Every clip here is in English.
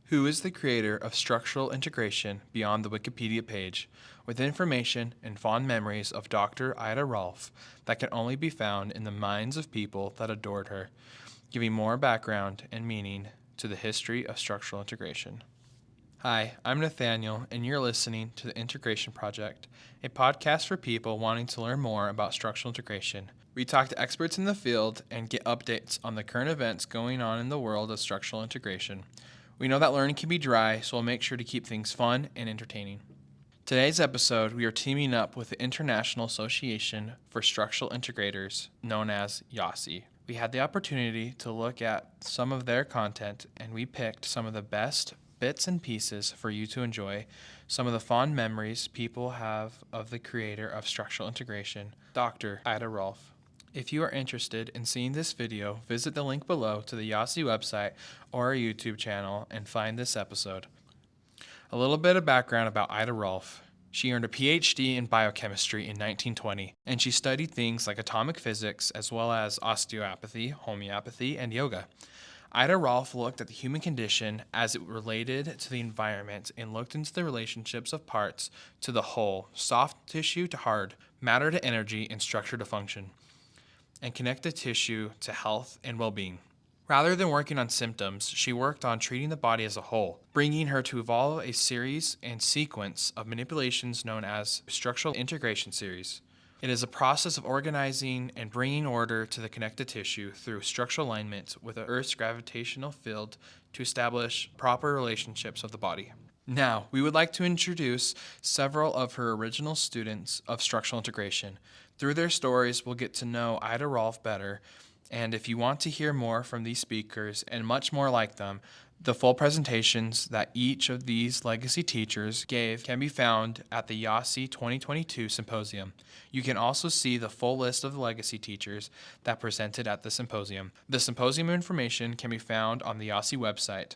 Who is the creator of structural integration beyond the Wikipedia page, with information and fond memories of Dr. Ida Rolf that can only be found in the minds of people that adored her, giving more background and meaning to the history of structural integration. Hi, I'm Nathaniel, and you're listening to The Integration Project, a podcast for people wanting to learn more about structural integration. We talk to experts in the field and get updates on the current events going on in the world of structural integration. We know that learning can be dry, so we'll make sure to keep things fun and entertaining. Today's episode, we are teaming up with the International Association for Structural Integrators, known as IASI. We had the opportunity to look at some of their content, and we picked some of the best bits and pieces for you to enjoy, some of the fond memories people have of the creator of structural integration, Dr. Ida Rolf. If you are interested in seeing this video, visit the link below to the IASI website or our YouTube channel and find this episode. A little bit of background about Ida Rolf. She earned a PhD in biochemistry in 1920, and she studied things like atomic physics as well as osteopathy, homeopathy, and yoga. Ida Rolf looked at the human condition as it related to the environment and looked into the relationships of parts to the whole, soft tissue to hard, matter to energy, and structure to function, and connect the tissue to health and well-being. Rather than working on symptoms, she worked on treating the body as a whole, bringing her to evolve a series and sequence of manipulations known as structural integration series. It is a process of organizing and bringing order to the connective tissue through structural alignment with the Earth's gravitational field to establish proper relationships of the body. Now, we would like to introduce several of her original students of structural integration. Through their stories, we'll get to know Ida Rolf better, and if you want to hear more from these speakers and much more like them, the full presentations that each of these legacy teachers gave can be found at the IASI 2022 Symposium. You can also see the full list of the legacy teachers that presented at the symposium. The symposium information can be found on the IASI website.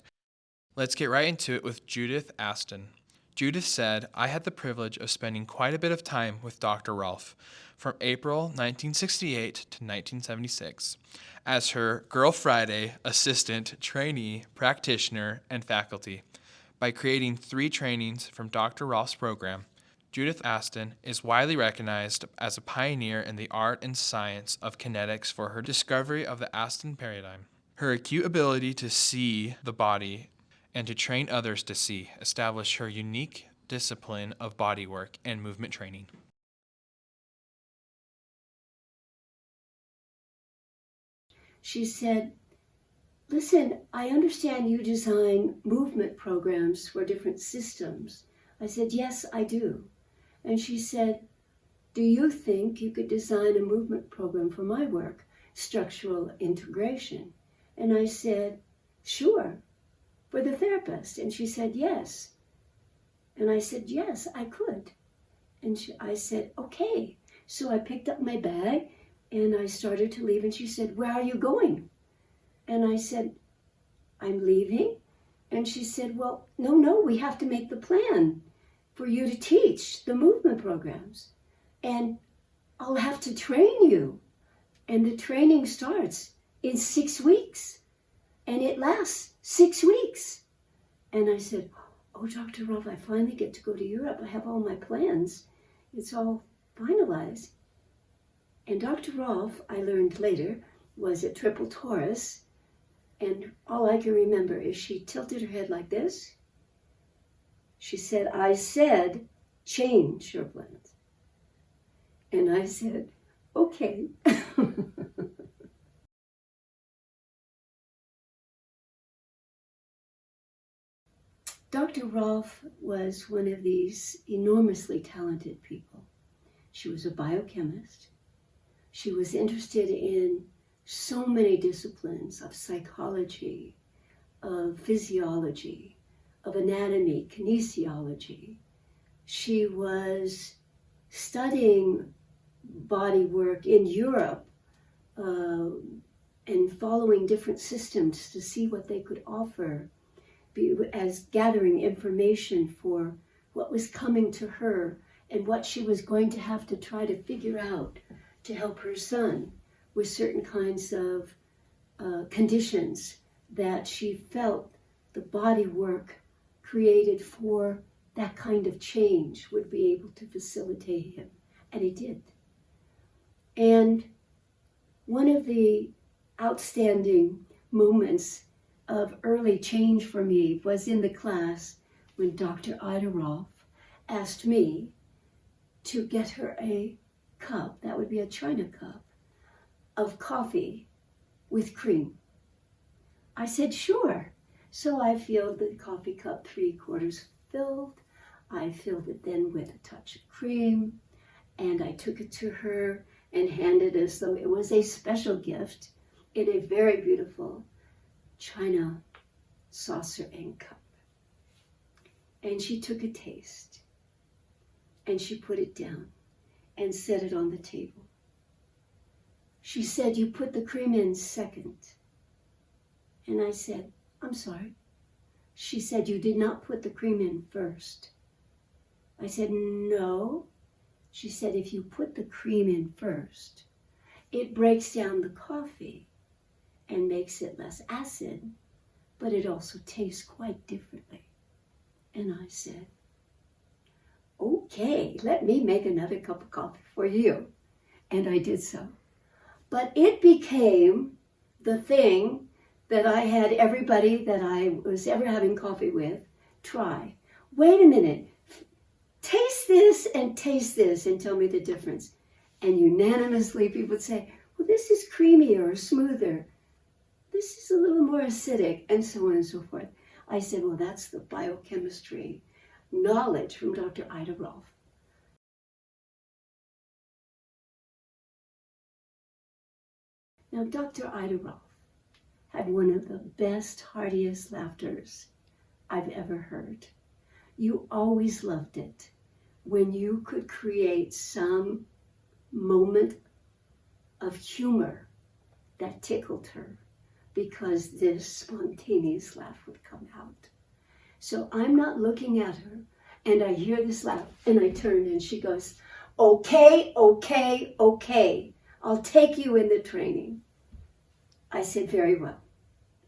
Let's get right into it with Judith Aston. Judith said, "I had the privilege of spending quite a bit of time with Dr. Rolf from April 1968 to 1976 as her Girl Friday assistant, trainee, practitioner, and faculty. By creating 3 trainings from Dr. Rolf's program, Judith Aston is widely recognized as a pioneer in the art and science of kinetics for her discovery of the Aston paradigm. Her acute ability to see the body and to train others to see established her unique discipline of bodywork and movement training." She said, "Listen, I understand you design movement programs for different systems." I said, "Yes, I do." And she said, "Do you think you could design a movement program for my work, structural integration?" And I said, "Sure, for the therapist." And she said, "Yes." And I said, "Yes, I could." And I said, "Okay." So I picked up my bag and I started to leave, and she said, "Where are you going?" And I said, "I'm leaving." And she said, "Well, no, we have to make the plan for you to teach the movement programs. And I'll have to train you. And the training starts in 6 weeks. And it lasts 6 weeks." And I said, "Oh, Dr. Rolf, I finally get to go to Europe. I have all my plans. It's all finalized." And Dr. Rolf, I learned later, was a triple Taurus. And all I can remember is she tilted her head like this. She said, "I said, change your plans." And I said, "Okay." Dr. Rolf was one of these enormously talented people. She was a biochemist. She was interested in so many disciplines of psychology, of physiology, of anatomy, kinesiology. She was studying body work in Europe and following different systems to see what they could offer, as gathering information for what was coming to her and what she was going to have to try to figure out to help her son with certain kinds of conditions that she felt the body work created for that kind of change would be able to facilitate him. And he did. And one of the outstanding moments of early change for me was in the class when Dr. Ida Rolf asked me to get her a cup, that would be a china cup, of coffee with cream. I said, sure. So I filled the coffee cup 3/4 filled. I filled it then with a touch of cream, and I took it to her and handed it as though it was a special gift in a very beautiful china saucer and cup. And she took a taste, and she put it down and set it on the table. She said, you put the cream in second. And I said, I'm sorry. She said, you did not put the cream in first. I said, no. She said, if you put the cream in first, it breaks down the coffee and makes it less acid, but it also tastes quite differently. And I said, okay, let me make another cup of coffee for you. And I did so. But it became the thing that I had everybody that I was ever having coffee with try. Wait a minute, taste this and tell me the difference. And unanimously people would say, well, this is creamier or smoother. This is a little more acidic, and so on and so forth. I said, well, that's the biochemistry knowledge from Dr. Ida Rolf. Now, Dr. Ida Rolf had one of the best, heartiest laughters I've ever heard. You always loved it when you could create some moment of humor that tickled her, because this spontaneous laugh would come out. So I'm not looking at her, and I hear this laugh, and I turn, and she goes, okay, okay, okay. I'll take you in the training. I said, very well.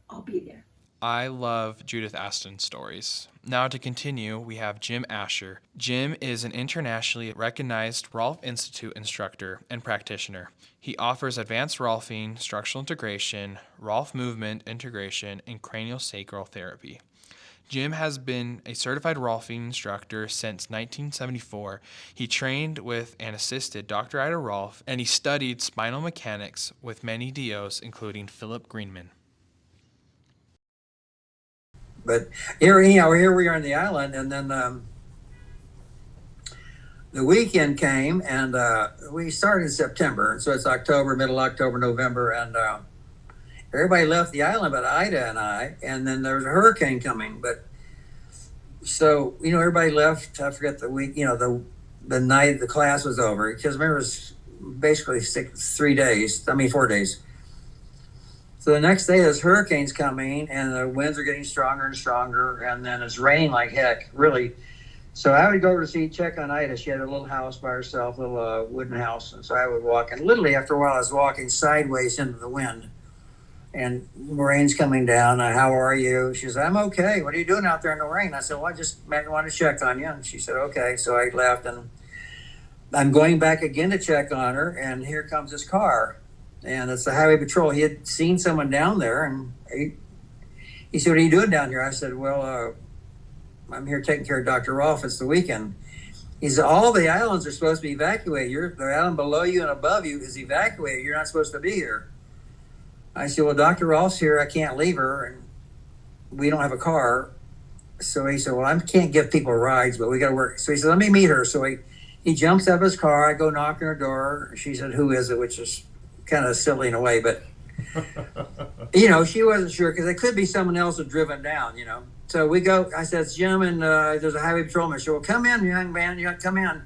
I'll be there. I love Judith Aston's stories. Now to continue, we have Jim Asher. Jim is an internationally recognized Rolf Institute instructor and practitioner. He offers advanced Rolfing, structural integration, Rolf movement integration, and craniosacral therapy. Jim has been a certified Rolfing instructor since 1974. He trained with and assisted Dr. Ida Rolf, and he studied spinal mechanics with many DOs, including Philip Greenman. But here we are on the island, and then the weekend came, and we started in September, so it's October, middle October, November, and everybody left the island but Ida and I, and then there was a hurricane coming. But so, everybody left. I forget the week, the night the class was over, because remember, it was basically 4 days. So the next day, this hurricane's coming, and the winds are getting stronger and stronger, and then it's raining like heck, really. So I would go to check on Ida. She had a little house by herself, a little wooden house. And so I would walk, and literally after a while, I was walking sideways into the wind, and rain's coming down. How are you? She said, I'm okay. What are you doing out there in the rain? I said, well, I just wanted to check on you. And she said, okay. So I left, and I'm going back again to check on her, and here comes this car. And it's the highway patrol. He had seen someone down there, and he said, what are you doing down here? I said, well, I'm here taking care of Dr. Rolf. It's the weekend. He said, all the islands are supposed to be evacuated. The island below you and above you is evacuated. You're not supposed to be here. I said, well, Dr. Rolf's here. I can't leave her, and we don't have a car. So he said, well, I can't give people rides, but we got to work. So he said, let me meet her. So he jumps out of his car. I go knock on her door. She said, who is it? Which is kind of silly in a way, but she wasn't sure, because it could be someone else had driven down, So we go, I said, it's Jim, and there's a highway patrolman. She said, well, come in, young man, you got to come in.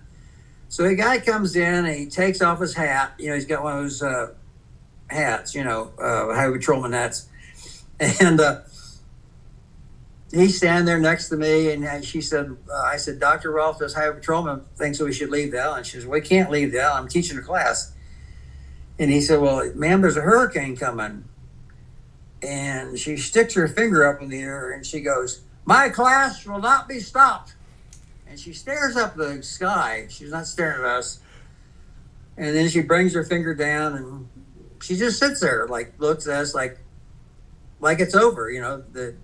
So a guy comes in, and he takes off his hat. He's got one of those hats, highway patrolman hats. And he's standing there next to me, and she said, I said, Dr. Rolf, this highway patrolman thinks that we should leave the island. She said, we can't leave the island. I'm teaching a class. And he said, well, ma'am, there's a hurricane coming. and she sticks her finger up in the air and she goes, "My class will not be stopped." And she stares up the sky. She's not staring at us. And then she brings her finger down and she just sits there, like looks at us like it's over, that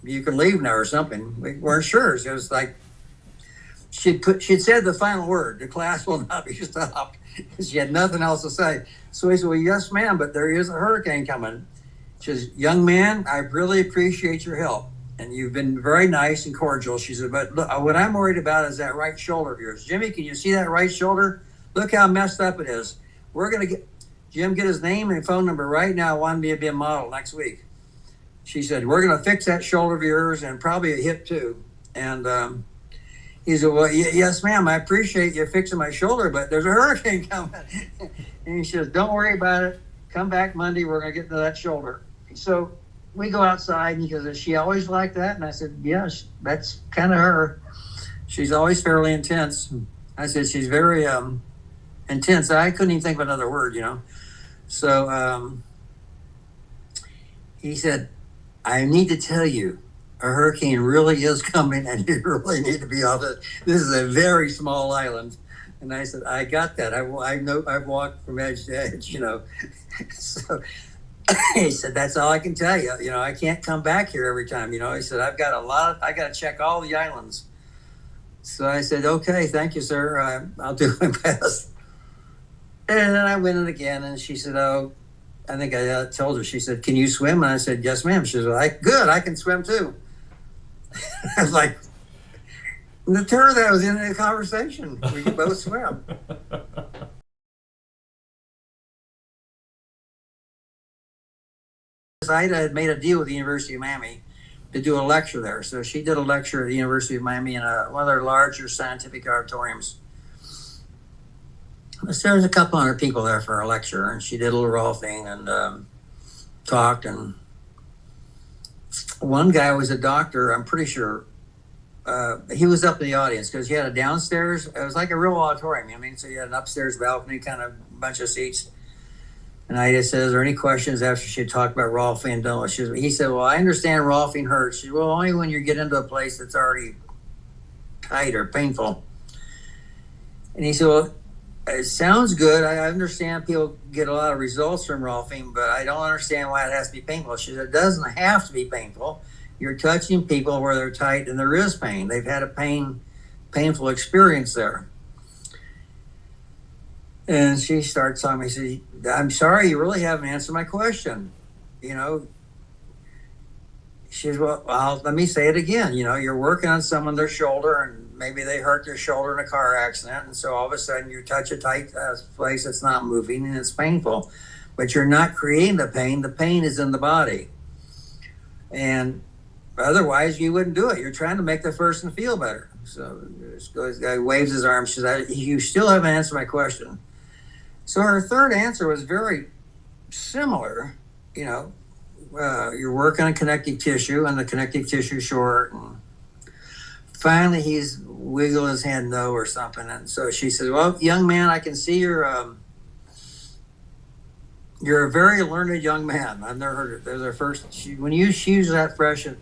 you can leave now or something. We weren't sure. It was like she'd said the final word, "The class will not be stopped." She had nothing else to say. So he said, "Well, yes, ma'am, but there is a hurricane coming." She says, "Young man, I really appreciate your help. And you've been very nice and cordial." She said, "But look, what I'm worried about is that right shoulder of yours. Jimmy, can you see that right shoulder? Look how messed up it is. We're going to get his name and phone number right now. I want me to be a model next week." She said, "We're going to fix that shoulder of yours and probably a hip too." And he said, "Well, yes, ma'am, I appreciate you fixing my shoulder, but there's a hurricane coming." And he says, "Don't worry about it. Come back Monday. We're going to get to that shoulder." So we go outside and he goes, "Is she always like that?" And I said, "Yes, that's kind of her. She's always fairly intense." I said, "She's very intense." I couldn't even think of another word, So he said, "I need to tell you, a hurricane really is coming and you really need to be off it. This is a very small island." And I said, "I got that. I know I've walked from edge to edge, So he said, "That's all I can tell you. I can't come back here every time. He said, I got to check all the islands." So I said, "Okay, thank you, sir. I'll do my best." And then I went in again and she said, "Oh," I think I told her, she said, "Can you swim?" And I said, "Yes, ma'am." She said, "Good, I can swim too." I was like, the turn that was in the conversation. We could both swim. Ida had made a deal with the University of Miami to do a lecture there. So she did a lecture at the University of Miami in one of their larger scientific auditoriums. So there was a couple hundred people there for a lecture, and she did a little Rolfing and talked. And one guy was a doctor, I'm pretty sure. He was up in the audience because you had a downstairs. It was like a real auditorium. So you had an upstairs balcony, kind of bunch of seats. And Ida says, "Are there any questions?" After she talked about Rolfing and done what he said, "Well, I understand Rolfing hurts." She said, "Well, only when you get into a place that's already tight or painful." And he said, "Well, it sounds good. I understand people get a lot of results from Rolfing, but I don't understand why it has to be painful." She said, "It doesn't have to be painful. You're touching people where they're tight and there is pain. They've had a painful experience there." And she starts telling me, she said, "I'm sorry, you really haven't answered my question." She says, well, let me say it again. You're working on someone, their shoulder, and maybe they hurt their shoulder in a car accident. And so all of a sudden you touch a tight place that's not moving and it's painful. But you're not creating the pain. The pain is in the body. And otherwise you wouldn't do it. You're trying to make the person feel better. So this guy waves his arm. She says, "You still haven't answered my question." So her third answer was very similar. You're working on connective tissue and the connective tissue short. And finally he's wiggling his hand no or something. And so she says, "Well, young man, I can see you're a very learned young man." I've never heard it. There's her first, when you use that expression,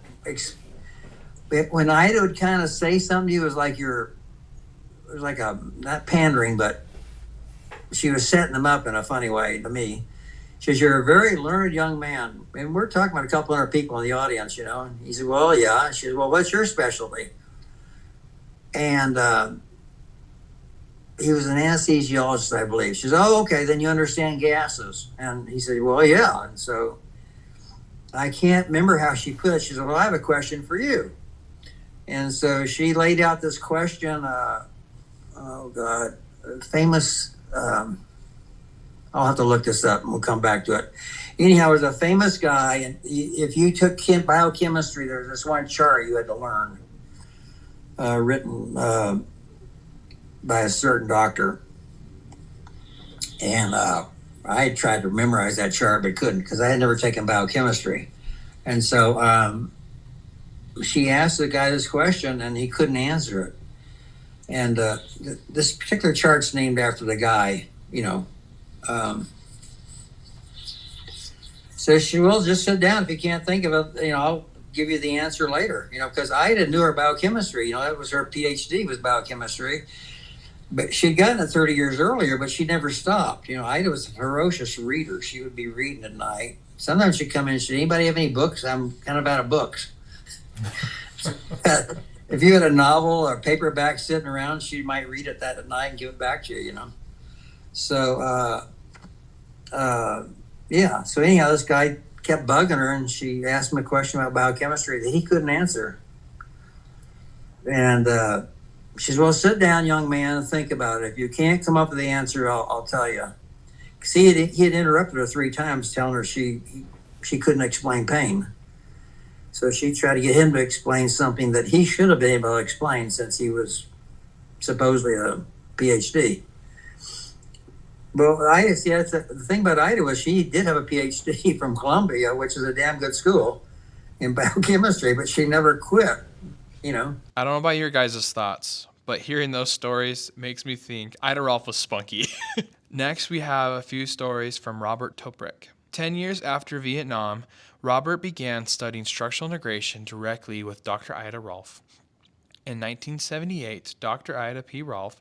when Ida would kind of say something to you, it was like not pandering, but she was setting them up in a funny way to me. She says, "You're a very learned young man." And we're talking about a couple hundred people in the audience, And he said, "Well, yeah." She said, "Well, what's your specialty?" And he was an anesthesiologist, I believe. She says, "Oh, okay, then you understand gases." And he said, "Well, yeah." And so I can't remember how she put it. She said, "Well, I have a question for you." And so she laid out this question, famous, I'll have to look this up and we'll come back to it. Anyhow, it was a famous guy, and if you took biochemistry, there's this one chart you had to learn, written by a certain doctor. And I tried to memorize that chart, but couldn't because I had never taken biochemistry. And so she asked the guy this question, and he couldn't answer it. And this particular chart's named after the guy, So she will just sit down. If you can't think of it, I'll give you the answer later, because Ida knew her biochemistry. That was her PhD, was biochemistry. But she'd gotten it 30 years earlier, but she never stopped. Ida was a ferocious reader. She would be reading at night. Sometimes she'd come in and say, anybody have any books? I'm kind of out of books. If you had a novel or paperback sitting around, she might read it that at night and give it back to you, So, yeah. So anyhow, this guy kept bugging her, and she asked him a question about biochemistry that he couldn't answer. And she said, well, sit down, young man, and think about it. If you can't come up with the answer, I'll tell you. Because he had interrupted her 3 times, telling her she couldn't explain pain. So she tried to get him to explain something that he should have been able to explain, since he was supposedly a PhD. Well, the thing about Ida was she did have a PhD from Columbia, which is a damn good school in biochemistry, but she never quit, I don't know about your guys' thoughts, but hearing those stories makes me think Ida Rolf was spunky. Next, we have a few stories from Robert Toprich. 10 years after Vietnam, Robert began studying structural integration directly with Dr. Ida Rolf. In 1978, Dr. Ida P. Rolf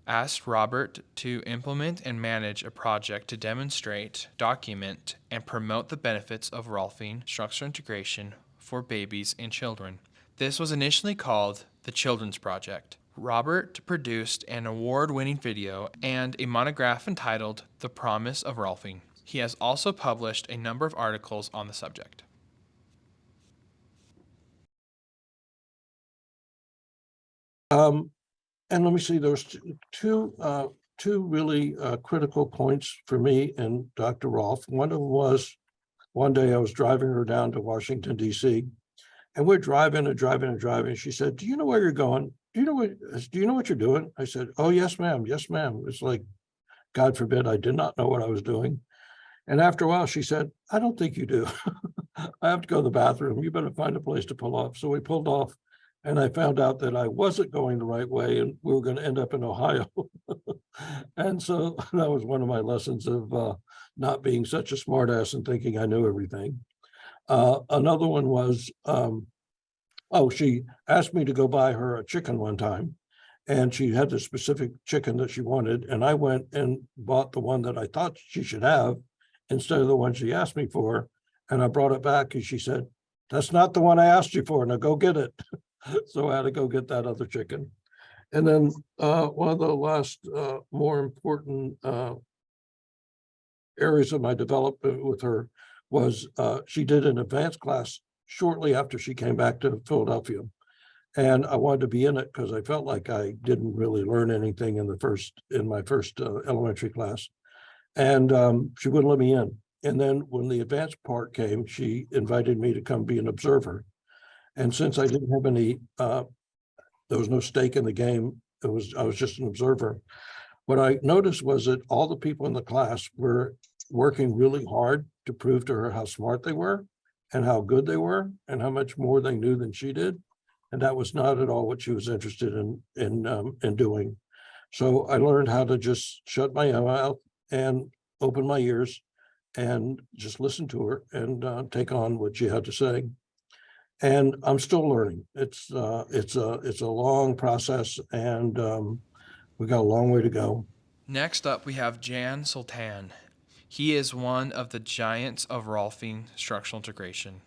asked Robert to implement and manage a project to demonstrate, document, and promote the benefits of Rolfing structural integration for babies and children. This was initially called the Children's Project. Robert produced an award-winning video and a monograph entitled The Promise of Rolfing. He has also published a number of articles on the subject. And let me see, there's two really critical points for me and Dr. Rolf. One of them was, one day I was driving her down to Washington, D.C., and we're driving. She said, do you know where you're going? Do you know what you're doing? I said, oh, yes, ma'am. Yes, ma'am. It's like, God forbid, I did not know what I was doing. And after a while, she said, I don't think you do. I have to go to the bathroom. You better find a place to pull off. So we pulled off, and I found out that I wasn't going the right way, and we were going to end up in Ohio. And so that was one of my lessons of not being such a smartass and thinking I knew everything. Another one was, she asked me to go buy her a chicken one time, and she had the specific chicken that she wanted, and I went and bought the one that I thought she should have instead of the one she asked me for, and I brought it back, and she said, that's not the one I asked you for, now go get it. So I had to go get that other chicken. And then one of the last more important areas of my development with her was she did an advanced class shortly after she came back to Philadelphia. And I wanted to be in it because I felt like I didn't really learn anything in my first elementary class. And she wouldn't let me in. And then when the advanced part came, she invited me to come be an observer. And since I didn't have any, there was no stake in the game, I was just an observer. What I noticed was that all the people in the class were working really hard to prove to her how smart they were and how good they were and how much more they knew than she did. And that was not at all what she was interested in doing. So I learned how to just shut my mouth and open my ears and just listen to her and take on what she had to say. And I'm still learning. It's a long process, and we got a long way to go. Next up, we have Jan Sultan. He is one of the giants of Rolfing structural integration.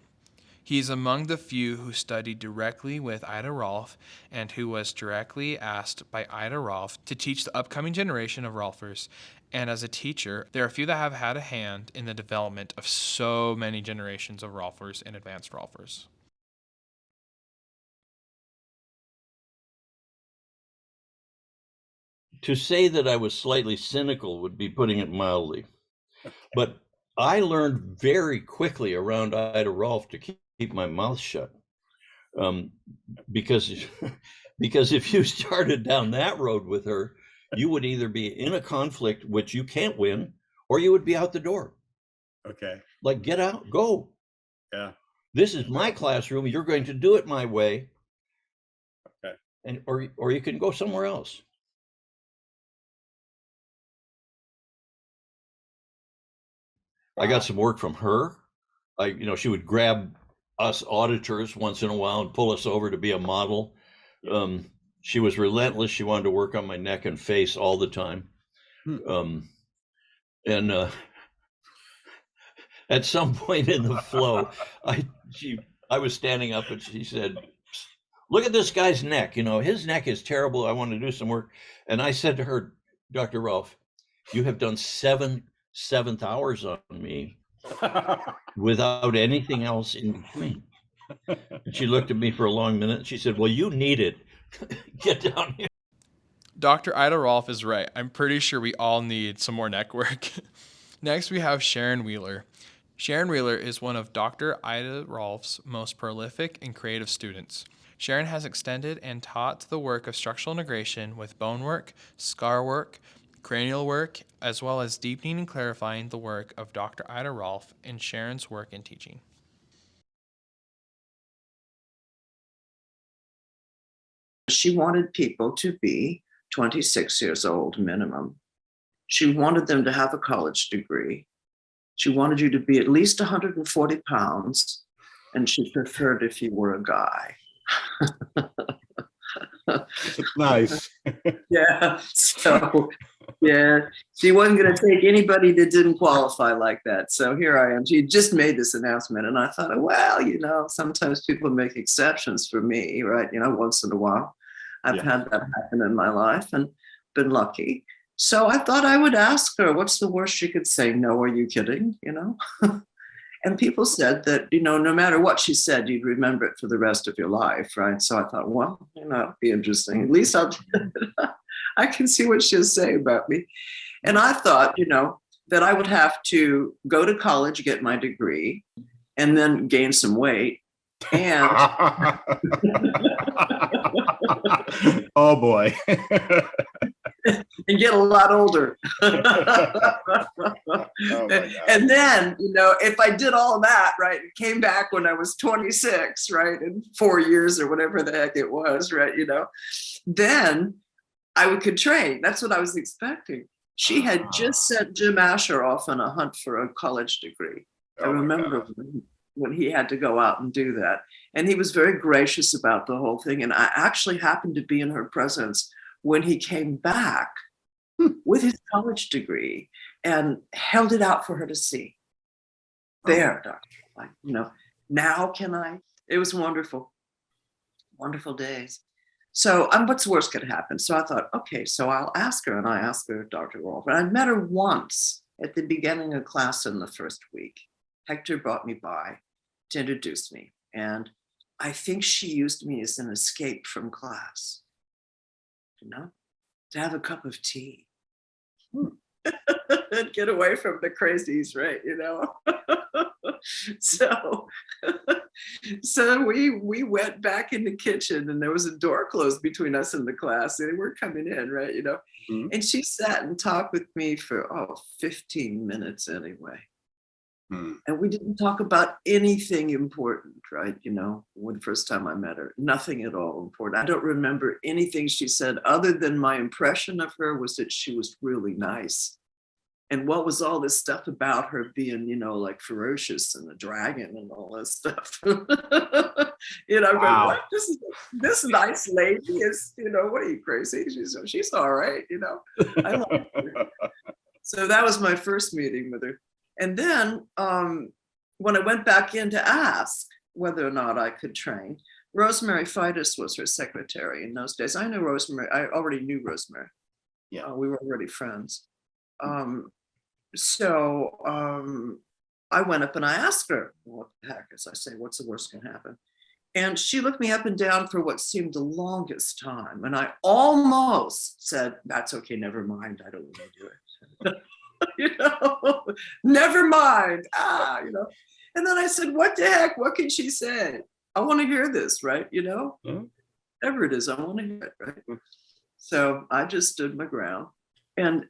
He is among the few who studied directly with Ida Rolf and who was directly asked by Ida Rolf to teach the upcoming generation of Rolfers. And as a teacher, there are a few that have had a hand in the development of so many generations of Rolfers and advanced Rolfers. To say that I was slightly cynical would be putting it mildly. But I learned very quickly around Ida Rolf to keep my mouth shut. Because if you started down that road with her, you would either be in a conflict, which you can't win, or you would be out the door. Okay. Like, get out, go. Yeah. This is my classroom. You're going to do it my way. Okay. And or you can go somewhere else. Wow. I got some work from her. she would grab us auditors once in a while and pull us over to be a model. She was relentless. She wanted to work on my neck and face all the time. And at some point in the flow, I was standing up and she said, "Look at this guy's neck. His neck is terrible. I want to do some work." And I said to her, "Dr. Rolf, you have done 7 hours on me without anything else in between." And she looked at me for a long minute. And she said, "Well, you need it. Get down here." Dr. Ida Rolf is right. I'm pretty sure we all need some more neck work. Next, we have Sharon Wheeler. Sharon Wheeler is one of Dr. Ida Rolf's most prolific and creative students. Sharon has extended and taught the work of structural integration with bone work, scar work, cranial work, as well as deepening and clarifying the work of Dr. Ida Rolf in Sharon's work and teaching. She wanted people to be 26 years old minimum. She wanted them to have a college degree. She wanted you to be at least 140 pounds, and she preferred if you were a guy. Nice. Yeah. So, yeah, she wasn't going to take anybody that didn't qualify like that. So here I am. She just made this announcement, and I thought, well, sometimes people make exceptions for me, right? Once in a while. I've had that happen in my life and been lucky. So I thought I would ask her, what's the worst she could say? No, are you kidding? And people said that, no matter what she said, you'd remember it for the rest of your life, right? So I thought, well, it'd be interesting. At least I can see what she'll say about me. And I thought, that I would have to go to college, get my degree, and then gain some weight. And oh boy. and get a lot older. And then, if I did all that, right, it came back when I was 26, right, in 4 years or whatever the heck it was, right, then I could train. That's what I was expecting. She had just sent Jim Asher off on a hunt for a college degree. I remember when he had to go out and do that. And he was very gracious about the whole thing. And I actually happened to be in her presence when he came back with his college degree and held it out for her to see. There, Dr. Now can I? It was wonderful. Wonderful days. So what's the worst could happen? So I thought, okay, so I'll ask her. And I asked her, Dr. Rolf. And I met her once at the beginning of class in the first week. Hector brought me by to introduce me. And I think she used me as an escape from class, to have a cup of tea. And get away from the crazies, right? So we went back in the kitchen, and there was a door closed between us and the class, and they weren't coming in, right? Mm-hmm. And she sat and talked with me for 15 minutes anyway. And we didn't talk about anything important, right? When the first time I met her, nothing at all important. I don't remember anything she said other than my impression of her was that she was really nice. And what was all this stuff about her being, like ferocious and a dragon and all this stuff? Wow. What? This nice lady is, what are you, crazy? She's all right, I love her. So that was my first meeting with her. And then when I went back in to ask whether or not I could train, Rosemary Fidus was her secretary in those days. I knew Rosemary. I already knew Rosemary. Yeah. We were already friends. So I went up and I asked her, what the heck, as I say, what's the worst can happen? And she looked me up and down for what seemed the longest time. And I almost said, that's okay, never mind. I don't want to do it. Never mind. And then I said, what the heck? What can she say? I want to hear this, right? Whatever it is, I want to hear it, right? So I just stood my ground. And,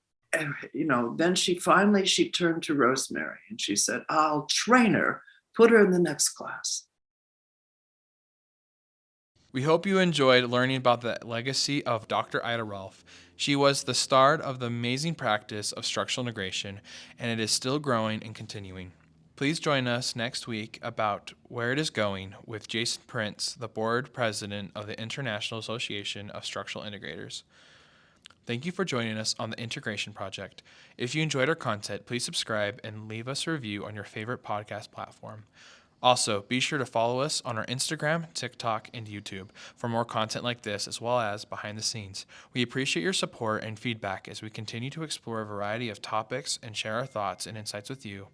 then she turned to Rosemary and she said, I'll train her, put her in the next class. We hope you enjoyed learning about the legacy of Dr. Ida Rolf. She was the start of the amazing practice of structural integration, and it is still growing and continuing. Please join us next week about Where It Is Going with Jason Prince, the board president of the International Association of Structural Integrators. Thank you for joining us on the Integration Project. If you enjoyed our content, please subscribe and leave us a review on your favorite podcast platform. Also, be sure to follow us on our Instagram, TikTok, and YouTube for more content like this, as well as behind the scenes. We appreciate your support and feedback as we continue to explore a variety of topics and share our thoughts and insights with you.